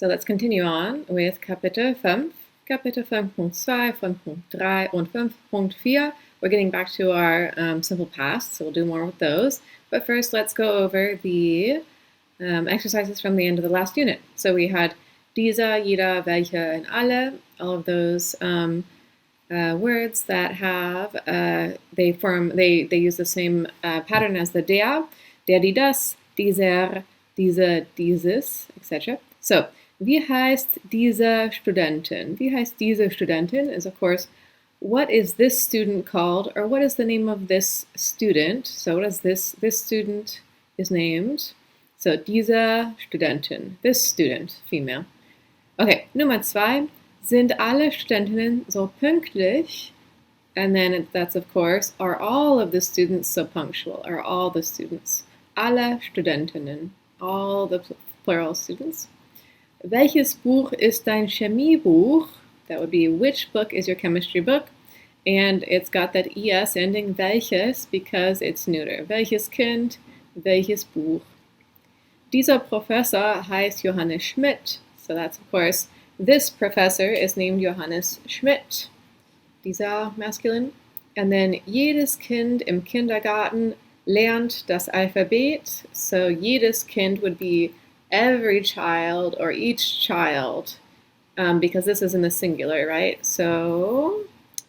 So let's continue on with Kapitel 5. Kapitel 5.2, 5.3 und 5.4. We're getting back to our simple past, so we'll do more with those. But first, let's go over the exercises from the end of the last unit. So we had dieser, jeder, welche, and alle, all of those words that have, they use the same pattern as the der, die, das, dieser, diese, dieses, etc. So, wie heißt diese Studentin? Wie heißt diese Studentin is, of course, what is this student called, or what is the name of this student? So what is this student is named? So, diese Studentin, this student, female. Okay, Nummer 2, sind alle Studentinnen so pünktlich? And then that's, of course, are all of the students so punctual? Are all the students? Alle Studentinnen, all the plural students. Welches Buch ist dein Chemiebuch? That would be which book is your chemistry book? And it's got that es ending, welches, because it's neuter. Welches Kind, welches Buch? Dieser Professor heißt Johannes Schmidt. So that's, of course, this professor is named Johannes Schmidt. Dieser masculine. And then jedes Kind im Kindergarten lernt das Alphabet. So jedes Kind would be every child or each child, because this is in the singular, right? So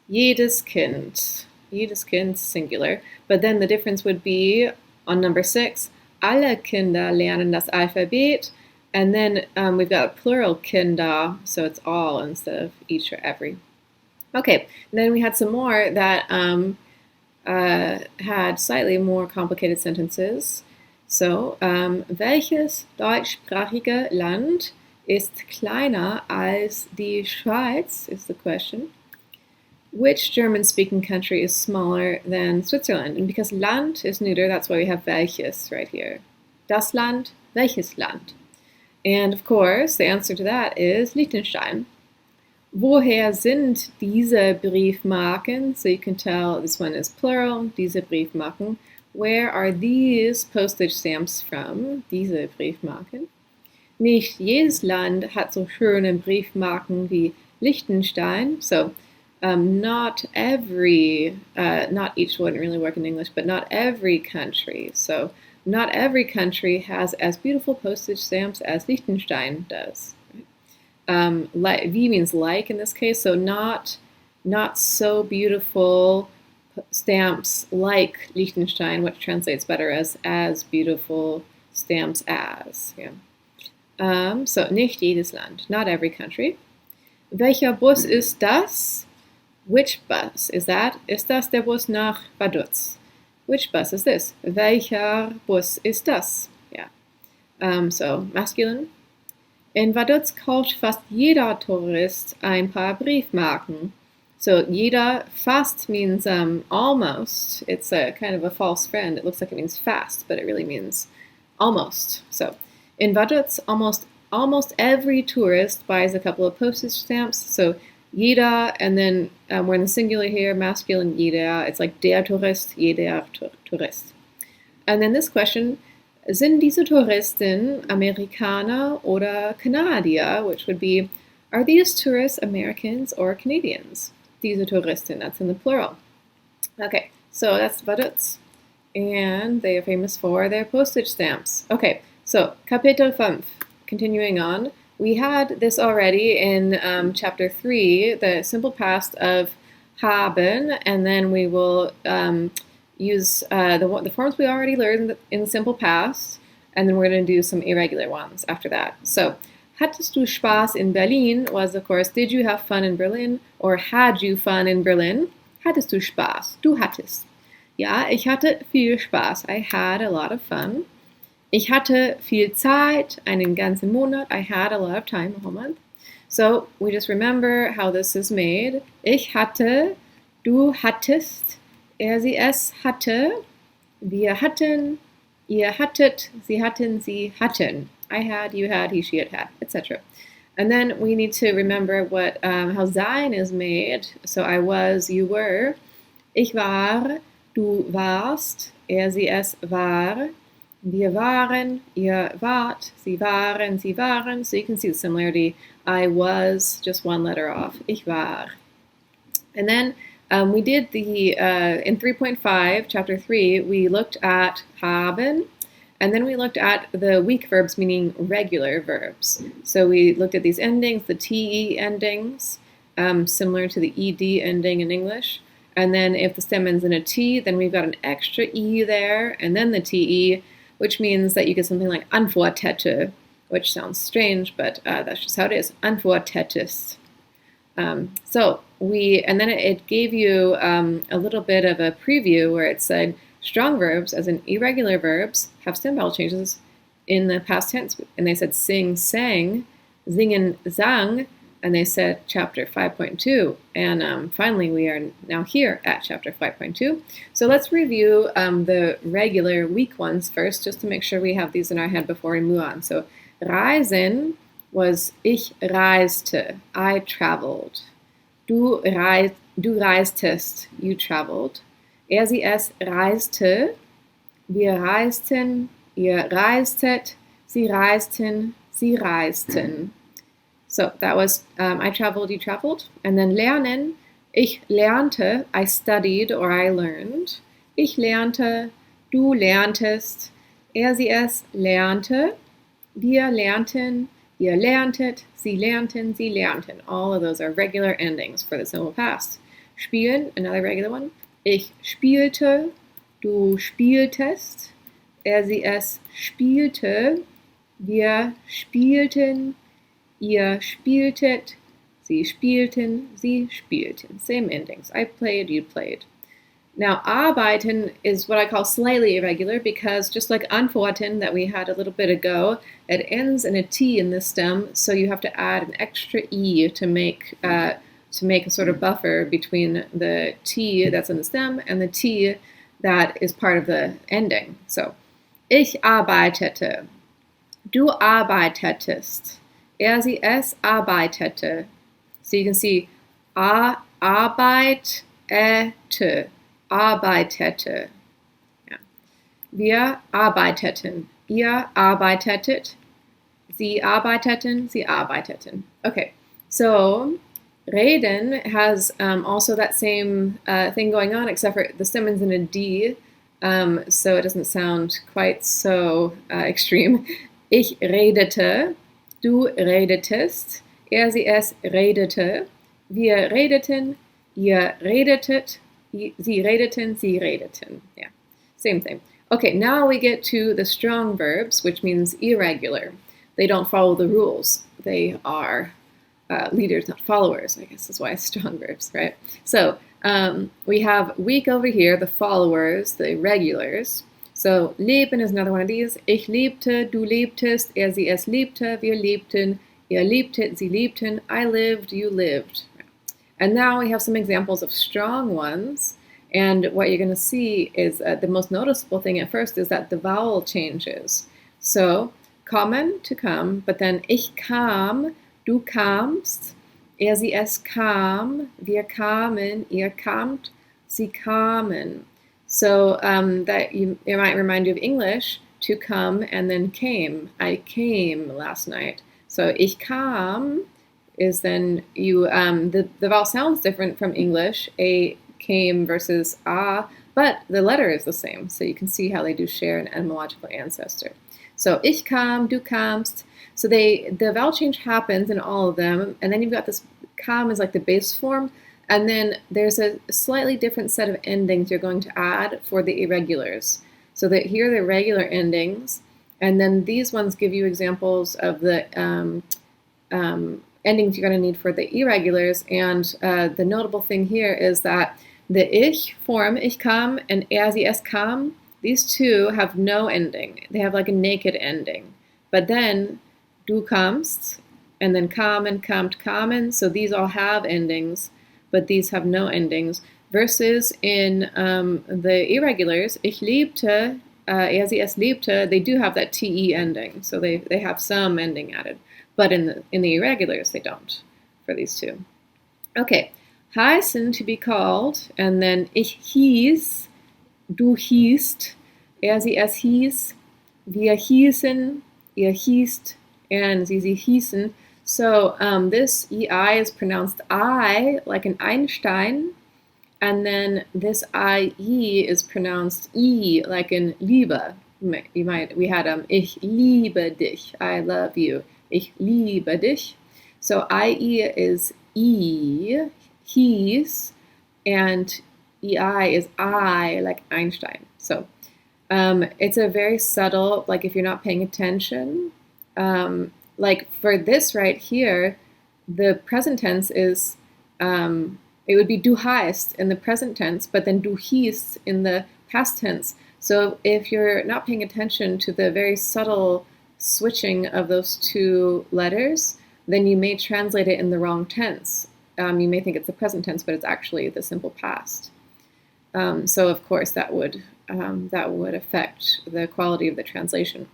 jedes Kind singular. But then the difference would be on number 6, alle Kinder lernen das Alphabet. And then we've got plural Kinder, so it's all instead of each or every. Okay, and then we had some more that had slightly more complicated sentences. So, welches deutschsprachige Land ist kleiner als die Schweiz, is the question. Which German-speaking country is smaller than Switzerland? And because Land is neuter, that's why we have welches right here. Das Land, welches Land? And of course, the answer to that is Liechtenstein. Woher sind diese Briefmarken? So you can tell this one is plural, diese Briefmarken. Where are these postage stamps from? Diese Briefmarken. Nicht jedes Land hat so schöne Briefmarken wie Liechtenstein. So not every, not each wouldn't really work in English, but not every country. So not every country has as beautiful postage stamps as Liechtenstein does. Wie means like in this case, so not so beautiful stamps like Liechtenstein, which translates better as beautiful stamps as. Yeah. So nicht jedes Land, not every country. Welcher Bus ist das? Which bus is that? Ist das der Bus nach Vaduz? Which bus is this? Welcher Bus ist das? Yeah. So masculine. In Vaduz kauft fast jeder Tourist ein paar Briefmarken. So jeder, fast means almost. It's a kind of a false friend. It looks like it means fast, but it really means almost. So in Vaduz, almost every tourist buys a couple of postage stamps. So jeder, and then we're in the singular here, masculine jeder. It's like der Tourist, jeder Tourist. And then this question, sind diese Touristen Amerikaner oder Kanadier? Which would be, are these tourists Americans or Canadians? Diese Touristen, that's in the plural. Okay, so that's Vaduz. And they are famous for their postage stamps. Okay, so Kapitel 5, continuing on. We had this already in chapter 3, the simple past of haben, and then we will use the forms we already learned in the simple past, and then we're going to do some irregular ones after that. So, hattest du Spaß in Berlin was, of course, did you have fun in Berlin? Or had you fun in Berlin? Hattest du Spaß? Du hattest. Ja, ich hatte viel Spaß. I had a lot of fun. Ich hatte viel Zeit, einen ganzen Monat. I had a lot of time, a whole month. So, we just remember how this is made. Ich hatte, du hattest, er, sie, es hatte, wir hatten, ihr hattet, sie hatten, sie hatten. I had, you had, he, she, it had, etc. And then we need to remember what how sein is made. So I was, you were. Ich war, du warst, er, sie, es war. Wir waren, ihr wart, sie waren, sie waren. So you can see the similarity. I was, just one letter off. Ich war. And then we did the, in 3.5, chapter 3, we looked at haben, and then we looked at the weak verbs, meaning regular verbs. So we looked at these endings, the TE endings, similar to the ED ending in English. And then if the stem ends in a T, then we've got an extra E there, and then the TE, which means that you get something like antwortete, which sounds strange, but that's just how it is. Antwortetest. And then it gave you a little bit of a preview where it said strong verbs, as in irregular verbs, have stem vowel changes in the past tense. And they said sing, sang, singen, sang, and they said chapter 5.2. And finally, we are now here at chapter 5.2. So let's review the regular weak ones first, just to make sure we have these in our head before we move on. So reisen was ich reiste, I traveled. Du reistest, you traveled. Er, sie, es reiste, wir reisten, ihr reistet, sie reisten, sie reisten. So that was I traveled, you traveled. And then lernen, ich lernte, I studied or I learned. Ich lernte, du lerntest. Er, sie, es lernte. Wir lernten, ihr lerntet, sie lernten, sie lernten. All of those are regular endings for the simple past. Spielen, another regular one. Ich spielte, du spieltest. Er, sie, es spielte. Wir spielten, ihr spieltet, sie spielten, sie spielten. Same endings. I played, you played. Now, arbeiten is what I call slightly irregular because just like antworten that we had a little bit ago, it ends in a T in the stem, so you have to add an extra E to make a sort of buffer between the T that's in the stem and the T that is part of the ending. So, ich arbeitete, du arbeitetest, er, sie, es arbeitete. So you can see arbeitete, arbeitete. Ja. Wir arbeiteten, ihr arbeitetet, sie arbeiteten, sie arbeiteten. Okay, so reden has also that same thing going on, except for the stem ends in a D, so it doesn't sound quite so extreme. Ich redete, du redetest, er, sie, es redete, wir redeten, ihr redetet, sie redeten, sie redeten. Yeah, same thing. Okay, now we get to the strong verbs, which means irregular. They don't follow the rules. They are leaders, not followers, I guess is why it's strong verbs, right? So we have weak over here, the followers, the irregulars. So leben is another one of these. Ich liebte, du liebtest, er, sie, es liebte, wir liebten, ihr liebtet, sie liebten, I lived, you lived. And now we have some examples of strong ones. And what you're going to see is the most noticeable thing at first is that the vowel changes. So kommen, to come, but then ich kam, du kamst, er, sie, es kam, wir kamen, ihr kamt, sie kamen. So it might remind you of English, to come and then came. I came last night. So ich kam is then you, the vowel sounds different from English, a came versus a, but the letter is the same. So you can see how they do share an etymological ancestor. So ich kam, du kamst. So the vowel change happens in all of them, and then you've got this kam is like the base form, and then there's a slightly different set of endings you're going to add for the irregulars. So that here are the regular endings, and then these ones give you examples of the endings you're going to need for the irregulars. And the notable thing here is that the ich form, ich kam, and er, sie, es kam, these two have no ending. They have like a naked ending. But then du kamst, and then kamen, kamt, kamen. So these all have endings, but these have no endings. Versus in the irregulars, ich liebte, er, sie, es liebte, they do have that te ending. So they have some ending added. But in the irregulars, they don't for these two. Okay, heißen, to be called, and then ich hieß, du hießt, er, sie, es hieß, Wir hießen, ihr hießt, and sie hießen. So this EI is pronounced I, like an Einstein, and then this IE is pronounced E, like in Liebe. We had Ich liebe dich, I love you. Ich liebe dich. So IE is E, hieß, and EI is I, like Einstein. So it's a very subtle, like if you're not paying attention, like for this right here, the present tense is, it would be du hast in the present tense, but then du hießt in the past tense. So if you're not paying attention to the very subtle switching of those two letters, then you may translate it in the wrong tense. You may think it's the present tense, but it's actually the simple past. So of course that would affect the quality of the translation.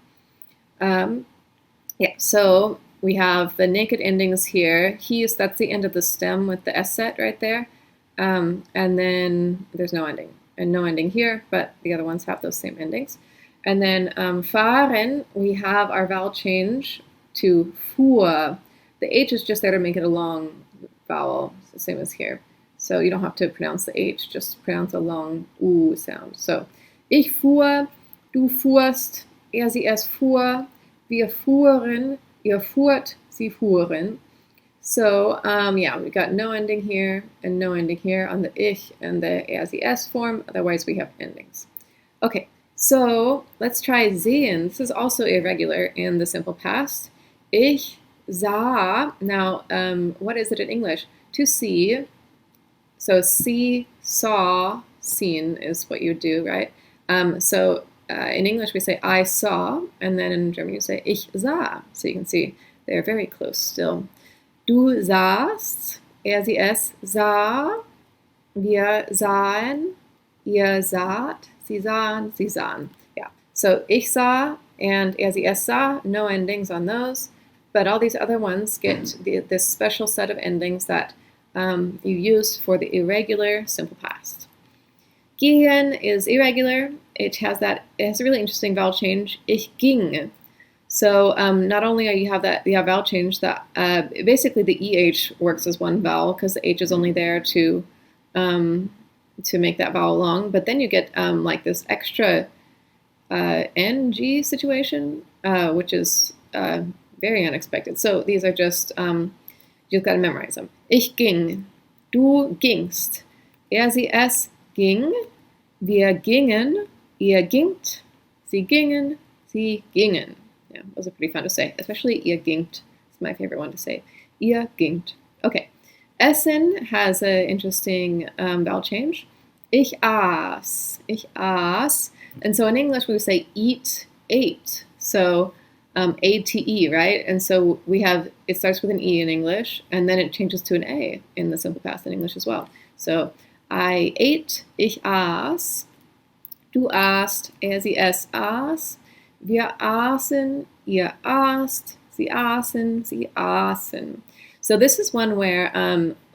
Yeah, so we have the naked endings here. He's, that's the end of the stem with the S set right there. And then there's no ending. And no ending here, but the other ones have those same endings. And then fahren, we have our vowel change to fuhr. The H is just there to make it a long vowel, it's the same as here. So you don't have to pronounce the H, just pronounce a long U sound. So, ich fuhr, du fuhrst, er, sie, es fuhr, wir fuhren, ihr fuhrt, sie fuhren. So, yeah, we got no ending here and no ending here on the ich and the er, sie, es form. Otherwise, we have endings. Okay, so let's try sehen. This is also irregular in the simple past. Ich sah. Now, what is it in English? To see. So see, saw, seen is what you do, right? So in English we say I saw, and then in German you say ich sah. So you can see they're very close still. Du sahst, er, sie, es sah, wir sahen, ihr saht, sie sahen, sie sahen. Yeah. So ich sah and er, sie, es sah, no endings on those, but all these other ones get this special set of endings that you use for the irregular simple past. Gehen is irregular. It has a really interesting vowel change. Ich ging. So not only are you have vowel change that basically the EH works as one vowel because the H is only there to make that vowel long, but then you get like this extra NG situation, which is very unexpected. So these are just, you've got to memorize them. Ich ging, du gingst, er, sie, es ging, wir gingen, ihr gingt, sie gingen, sie gingen. Yeah, those are pretty fun to say, especially ihr gingt. It's my favorite one to say. Ihr gingt. Okay. Essen has an interesting vowel change. Ich aß. Ich aß. And so in English we would say eat, ate. So A-T-E, right? And so we have, it starts with an E in English, and then it changes to an A in the simple past in English as well. So I ate, ich aß, du aßt, er, sie, es aß, wir aßen, ihr aßt, sie aßen, sie aßen. So this is one where,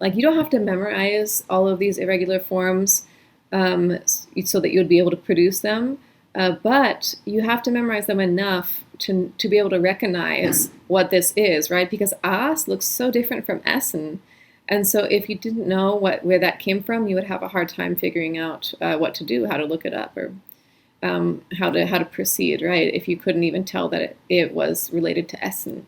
like, you don't have to memorize all of these irregular forms so that you would be able to produce them, but you have to memorize them enough to be able to recognize what this is, right? Because aß looks so different from essen. And so if you didn't know where that came from, you would have a hard time figuring out what to do, how to look it up, or how to proceed, right? If you couldn't even tell that it was related to essen.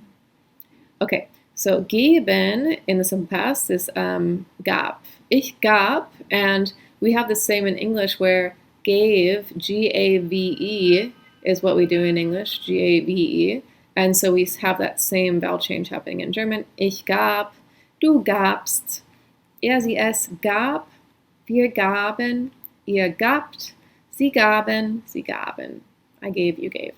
Okay, so geben in the simple past is gab. Ich gab, and we have the same in English where gave, G-A-V-E, is what we do in English, G-A-V-E. And so we have that same vowel change happening in German. Ich gab, du gabst, er, sie, es gab, wir gaben, ihr gabt, sie gaben, sie gaben. I gave, you gave.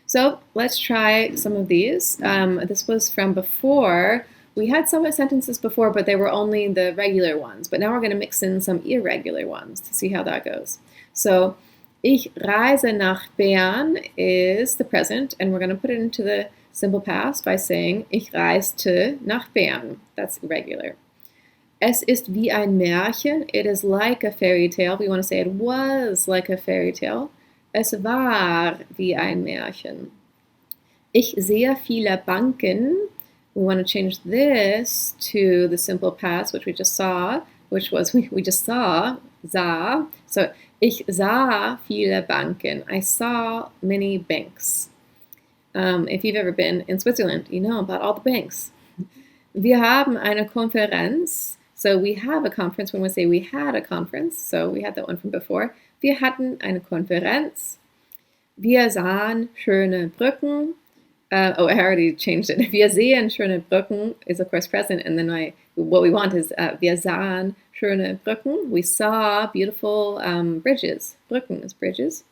So let's try some of these. This was from before. We had some sentences before, but they were only the regular ones. But now we're going to mix in some irregular ones to see how that goes. So, ich reise nach Bern is the present, and we're going to put it into the simple past by saying, ich reiste nach Bern. That's irregular. Es ist wie ein Märchen. It is like a fairy tale. We want to say it was like a fairy tale. Es war wie ein Märchen. Ich sehe viele Banken. We want to change this to the simple past, which we just saw, which was we just saw, sah. So, ich sah viele Banken. I saw many banks. If you've ever been in Switzerland, you know about all the banks. Wir haben eine Konferenz. So we have a conference when we say we had a conference. So we had that one from before. Wir hatten eine Konferenz. Wir sahen schöne Brücken. Oh, I already changed it. Wir sehen schöne Brücken is of course present, and then what we want is wir sahen schöne Brücken. We saw beautiful bridges. Brücken is bridges.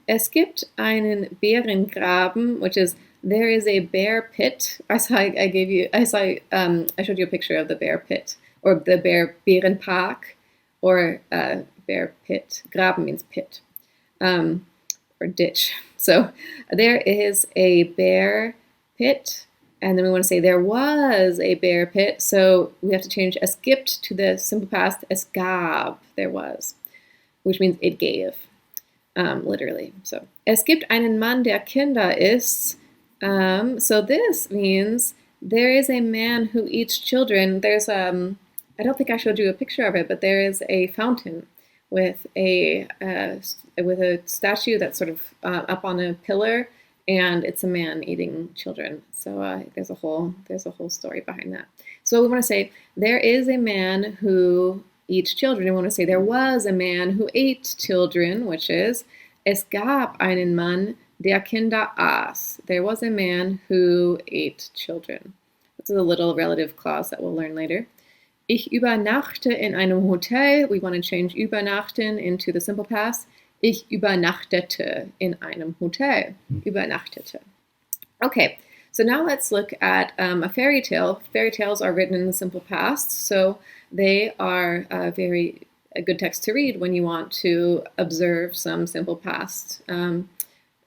Es gibt einen Bärengraben, which is there is a bear pit. I showed you a picture of the bear pit, or the Bärenpark, or bear pit. Graben means pit, or ditch. So there is a bear pit, and then we want to say there was a bear pit. So we have to change es gibt to the simple past. Es gab, there was, which means it gave. Literally. So, es gibt einen Mann, der Kinder isst. So this means there is a man who eats children. There's I don't think I showed you a picture of it, but there is a fountain with a statue that's sort of up on a pillar, and it's a man eating children. So there's a whole story behind that. So we want to say there is a man who eats children. We want to say there was a man who ate children, which is es gab einen Mann, der Kinder aß. There was a man who ate children. This is a little relative clause that we'll learn later. Ich übernachte in einem Hotel. We want to change übernachten into the simple past. Ich übernachtete in einem Hotel. Übernachtete. Okay, so now let's look at a fairy tale. Fairy tales are written in the simple past, so they are a good text to read when you want to observe some simple past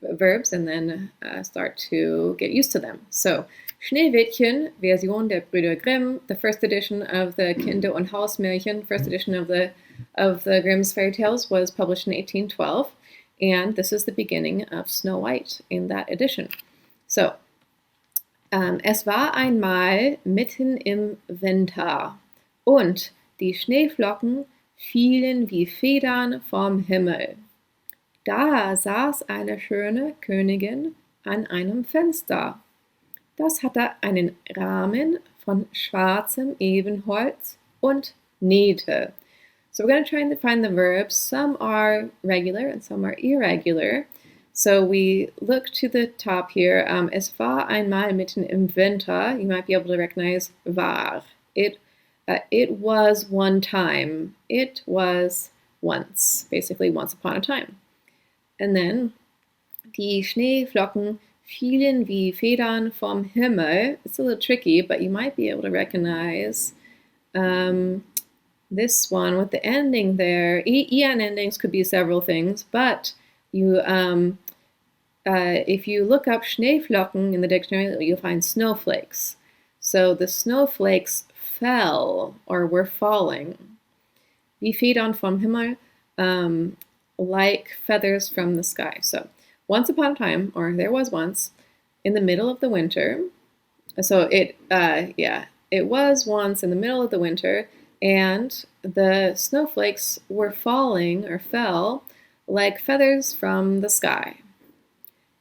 verbs and then start to get used to them. So, Schneewittchen, Version der Brüder Grimm, the first edition of the Kinder- und Hausmärchen, first edition of the Grimm's fairy tales was published in 1812, and this is the beginning of Snow White in that edition. So, es war einmal mitten im Winter und die Schneeflocken fielen wie Federn vom Himmel. Da saß eine schöne Königin an einem Fenster. Das hatte einen Rahmen von schwarzem Ebenholz und nähte. So we're going to try and find the verbs. Some are regular and some are irregular. So we look to the top here. Es war einmal mitten im Winter. You might be able to recognize war. It was one time. It was once. Basically, once upon a time. And then, die Schneeflocken fielen wie Federn vom Himmel. It's a little tricky, but you might be able to recognize this one with the ending there. En endings could be several things, but you, if you look up Schneeflocken in the dictionary, you'll find snowflakes. So the snowflakes fell or were falling. Wie Federn vom Himmel, like feathers from the sky. So once upon a time, or there was once, in the middle of the winter. So it was once in the middle of the winter, and the snowflakes were falling or fell like feathers from the sky.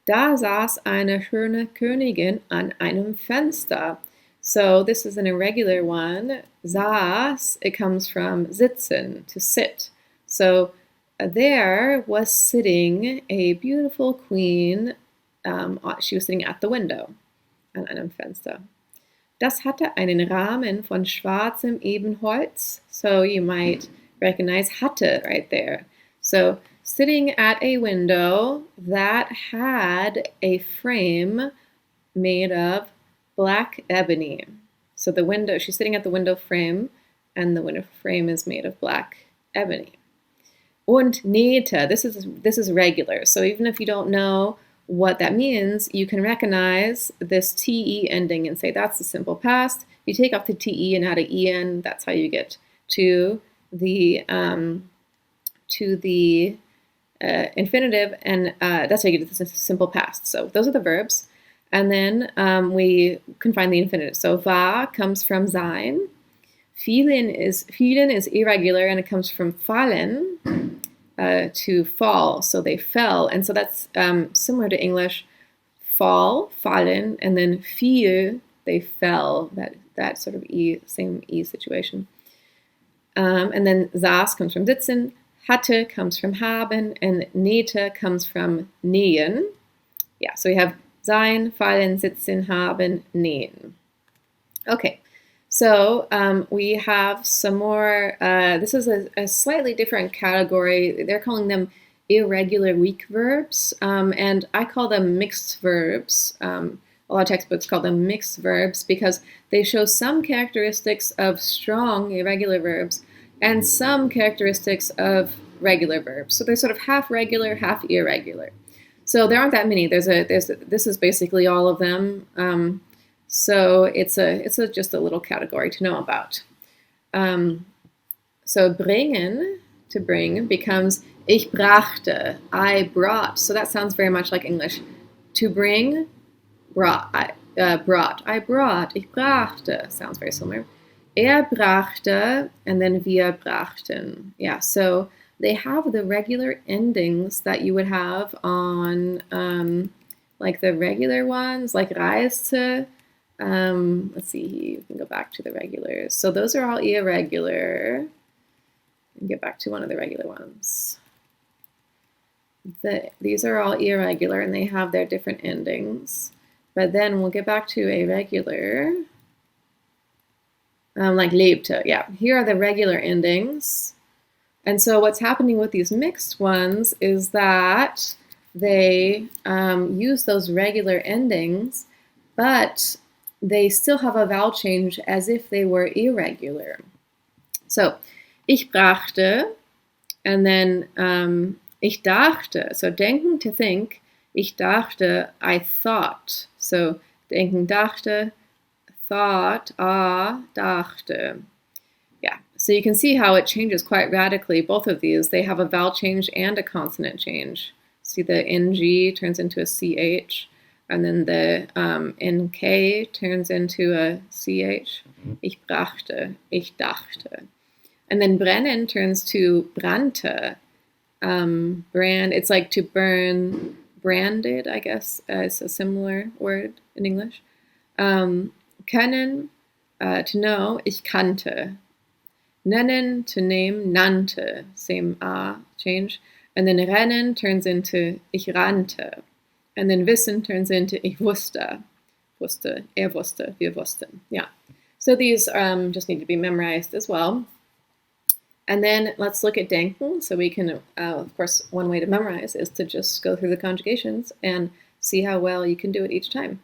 Da saß eine schöne Königin an einem Fenster. So this is an irregular one. Saß, it comes from sitzen, to sit. So there was sitting a beautiful queen. She was sitting at the window an einem Fenster. Das hatte einen Rahmen von schwarzem Ebenholz. So you might recognize hatte right there. So sitting at a window that had a frame made of black ebony. So the window, she's sitting at the window frame, and the window frame is made of black ebony. Und nähte, this is regular. So even if you don't know what that means, you can recognize this te ending and say that's the simple past. You take off the te and add an en. That's how you get to the infinitive, and that's how you get the simple past. So those are the verbs. And then we can find the infinitive. So war comes from sein. Vielen is irregular, and it comes from fallen, to fall. So they fell. And so that's similar to English. Fall, fallen, and then viel, they fell. That sort of same situation. And then saß comes from sitzen, hatte comes from haben, and nähte comes from nähen. Yeah, so we have sein, fallen, sitzen, haben, nähen. Okay, so we have some more. This is a slightly different category. They're calling them irregular weak verbs, and I call them mixed verbs. A lot of textbooks call them mixed verbs because they show some characteristics of strong irregular verbs and some characteristics of regular verbs. So they're sort of half regular, half irregular. So there aren't that many. This is basically all of them. So it's just a little category to know about. So bringen, to bring, becomes ich brachte, I brought. So that sounds very much like English. To bring, brought, I brought, ich brachte, sounds very similar. Brachte, and then wir brachten. Yeah, so they have the regular endings that you would have on like the regular ones, like reiste. Let's see, you can go back to the regulars. So those are all irregular. And get back to one of the regular ones. These are all irregular, and they have their different endings. But then we'll get back to a regular, like lebte. Yeah, here are the regular endings. And so what's happening with these mixed ones is that they use those regular endings, but they still have a vowel change as if they were irregular. So, ich brachte, and then ich dachte. So denken, to think. Ich dachte, I thought. So denken, dachte, thought, dachte. Yeah, so you can see how it changes quite radically. Both of these, they have a vowel change and a consonant change. See, the NG turns into a CH, and then the NK turns into a CH. Ich brachte, ich dachte. And then brennen turns to brannte. Brand, it's like to burn, branded, I guess. It's a similar word in English. Können, to know, ich kannte. Nennen, to name, nannte, same change. And then rennen turns into ich rannte. And then wissen turns into ich wusste. Wusste, wusste, wir wussten. Yeah. So these just need to be memorized as well. And then let's look at denken. So we can, of course, one way to memorize is to just go through the conjugations and see how well you can do it each time.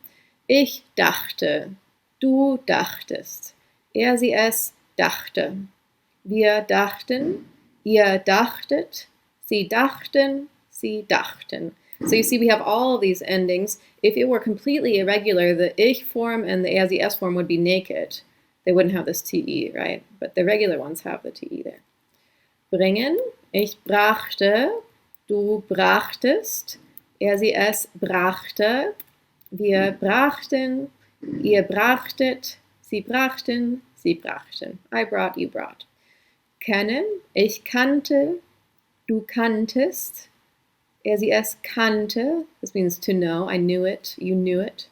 Ich dachte, du dachtest, sie, es dachte, wir dachten, ihr dachtet, sie dachten, sie dachten. So you see we have all of these endings. If it were completely irregular, the ich form and the sie, es form would be naked. They wouldn't have this te, right? But the regular ones have the te there. Bringen, ich brachte, du brachtest, sie, es brachte, wir brachten, ihr brachtet, sie brachten, sie brachten. I brought, you brought. Kennen, ich kannte, du kanntest, sie, es kannte. This means to know, I knew it, you knew it.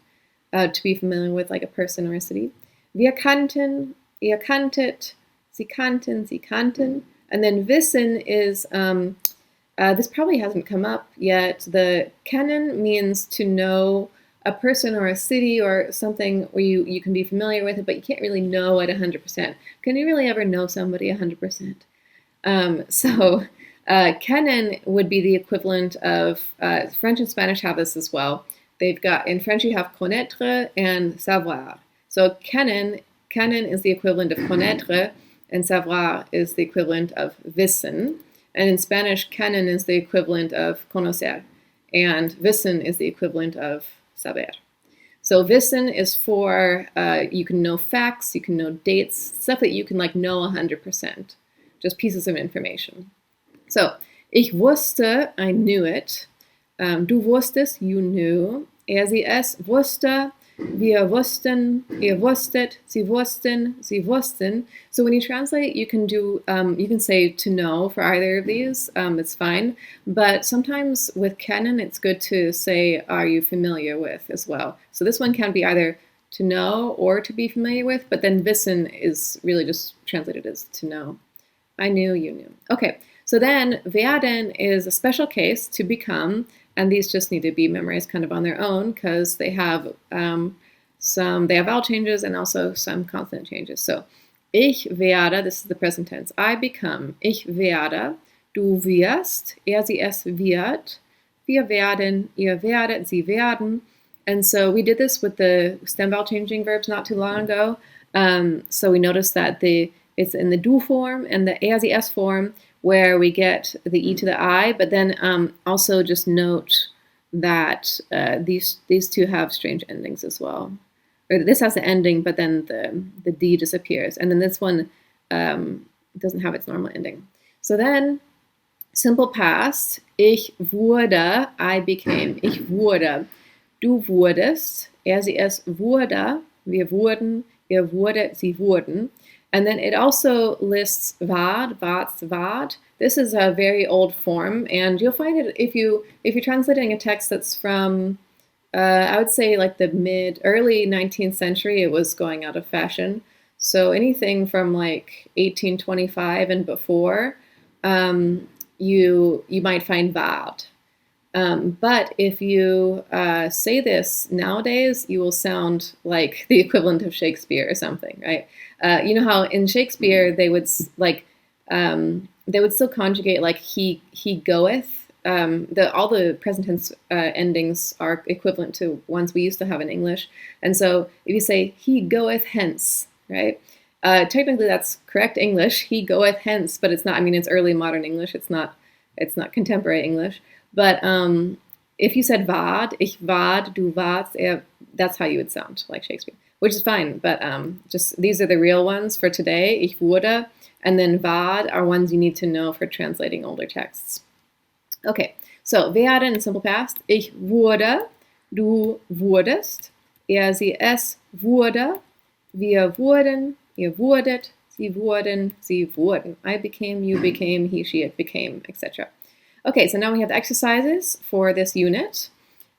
To be familiar with like a person or a city. Wir kannten, ihr kanntet, sie kannten, sie kannten. And then wissen is, this probably hasn't come up yet. The kennen means to know a person or a city or something where you can be familiar with it, but you can't really know it 100%. Can you really ever know somebody 100%? So kennen would be the equivalent of, French and Spanish have this as well. They've got, in French you have connaître and savoir. So kennen is the equivalent of connaître, and savoir is the equivalent of wissen. And in Spanish, kennen is the equivalent of conocer, and wissen is the equivalent of saber. So wissen is for, you can know facts, you can know dates, stuff that you can like know 100%, just pieces of information. So Ich wusste, I knew it. Du wusstest, you knew. Er, sie, es wusste, wir wussten, ihr wusstet, sie wussten, sie wussten. So when you translate, you can do, you can say to know for either of these. It's fine. But sometimes with kennen, it's good to say, are you familiar with as well. So this one can be either to know or to be familiar with, but then wissen is really just translated as to know. I knew, you knew. Okay, so then werden is a special case, to become, and these just need to be memorized kind of on their own because they have they have vowel changes and also some consonant changes. So ich werde, this is the present tense, I become, ich werde, du wirst, er, sie, es wird, wir werden, ihr werdet, sie werden. And so we did this with the stem vowel changing verbs not too long ago. So we noticed that it's in the du form and the er, sie, es form where we get the e to the I, but then also just note that these two have strange endings as well. Or this has an ending, but then the D disappears. And then this one doesn't have its normal ending. So then, simple past, ich wurde, I became, ich wurde. Du wurdest, er, sie, es wurde, wir wurden, ihr wurdet, sie wurden. And then it also lists ward, warts, ward. This is a very old form, and you'll find it if you're translating a text that's from, I would say like the early 19th century. It was going out of fashion. So anything from like 1825 and before, you might find ward. But if you say this nowadays, you will sound like the equivalent of Shakespeare or something, right? You know how in Shakespeare they would still conjugate like he goeth. All the present tense endings are equivalent to ones we used to have in English, and so if you say he goeth hence, right? Technically that's correct English. He goeth hence, but it's not. I mean, it's early modern English. It's not contemporary English. But if you said ward, ich ward, du warst, er, that's how you would sound like Shakespeare, which is fine. But just these are the real ones for today. Ich wurde, and then ward are ones you need to know for translating older texts. Okay, so werden in simple past. Ich wurde, du wurdest, er, sie, es wurde, wir wurden, ihr wurdet, sie wurden, sie wurden. I became, you became, he, she, it became, etc. Okay, so now we have the exercises for this unit.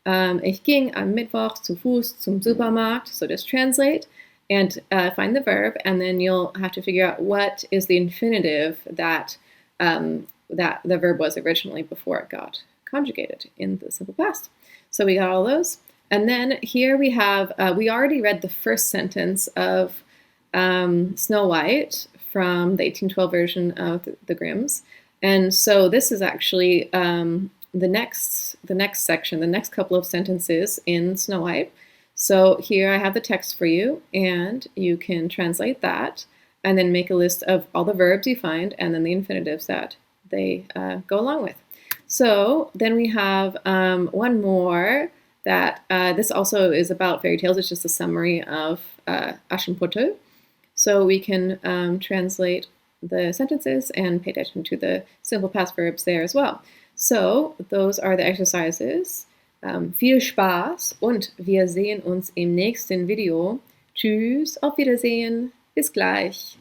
Ich ging am Mittwoch zu Fuß zum Supermarkt. So just translate and find the verb, and then you'll have to figure out what is the infinitive that that the verb was originally before it got conjugated in the simple past. So we got all those. And then here we have, we already read the first sentence of Snow White from the 1812 version of the Grimms. And so this is actually the next section, the next couple of sentences in Snow White. So here I have the text for you, and you can translate that, and then make a list of all the verbs you find, and then the infinitives that they go along with. So then we have one more that this also is about fairy tales. It's just a summary of Aschenputtel. So we can translate the sentences and pay attention to the simple past verbs there as well. So those are the exercises. Viel Spaß und wir sehen uns im nächsten Video. Tschüss, auf Wiedersehen, bis gleich.